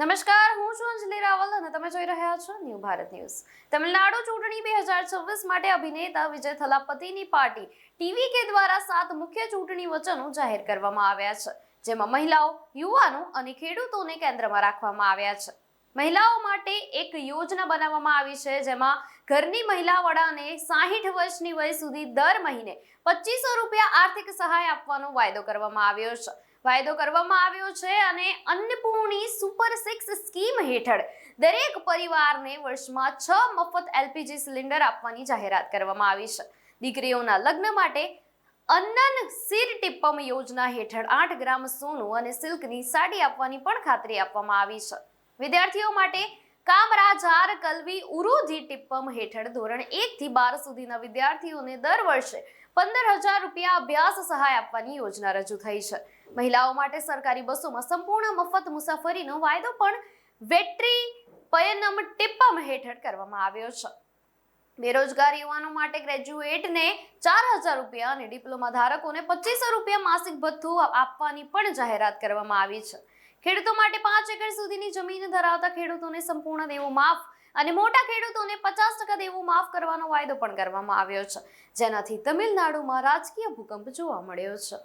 નમસ્કાર, હું છું અંજલિ રાવલ અને તમે જોઈ રહ્યા છો ન્યૂ ભારત ન્યૂઝ। તમિલનાડુ ચૂંટણી 2026 માટે અભિનેતા વિજય થલાપતિની પાર્ટી ટીવીકે દ્વારા 7 મુખ્ય ચૂંટણી વચનો જાહેર કરવામાં આવ્યા છે, જેમાં મહિલાઓ, યુવાનો અને ખેડૂતોને કેન્દ્રમાં રાખવામાં આવ્યા છે। મહિલાઓ માટે એક યોજના બનાવવામાં આવી છે, જેમાં ઘરની મહિલા વડાને 60 વર્ષની વય સુધી દર મહિને 2500 રૂપિયા આર્થિક સહાય આપવાનો વાયદો કરવામાં આવ્યો છે અને અન્નપૂર્ણી સુપર 6 સ્કીમ હેઠળ દરેક પરિવારને વર્ષમાં 6 મફત એલપીજી સિલિન્ડર આપવાની જાહેરાત કરવામાં આવી છે। દીકરીઓના લગ્ન માટે અન્નન સિર ટિપ્પમ યોજના હેઠળ 8 ગ્રામ સોનું અને સિલ્કની સાડી આપવાની પણ ખાતરી આપવામાં આવી છે। વિદ્યાર્થીઓ માટે કામરાજાર કલ્વી ઉરુધિ ટિપ્પમ હેઠળ ધોરણ 1 થી 12 સુધીના વિદ્યાર્થીઓને દર વર્ષે 15,000 રૂપિયા અભ્યાસ સહાય આપવાની યોજના રજૂ થઈ છે। મહિલાઓ માટે સરકારી બસોમાં સંપૂર્ણ મફત મુસાફરીનો વાયદો પણ વેટ્રી પયનમ ટિપ્પમ હેઠળ કરવામાં આવ્યો છે। બેરોજગાર યુવાનો માટે ગ્રેજ્યુએટને 4,000 રૂપિયા અને ડિપ્લોમા ધારકોને 2,500 રૂપિયા માસિક ભથ્થું આપવાની પણ જાહેરાત કરવામાં આવી છે। ખેડૂતો માટે 5 એકર સુધીની જમીન ધરાવતા ખેડૂતોને સંપૂર્ણ દેવું માફ અને મોટા ખેડૂતોને 50% દેવું માફ કરવાનો વાયદો પણ કરવામાં આવ્યો છે, જેનાથી તમિલનાડુમાં રાજકીય ભૂકંપ જોવા મળ્યો છે।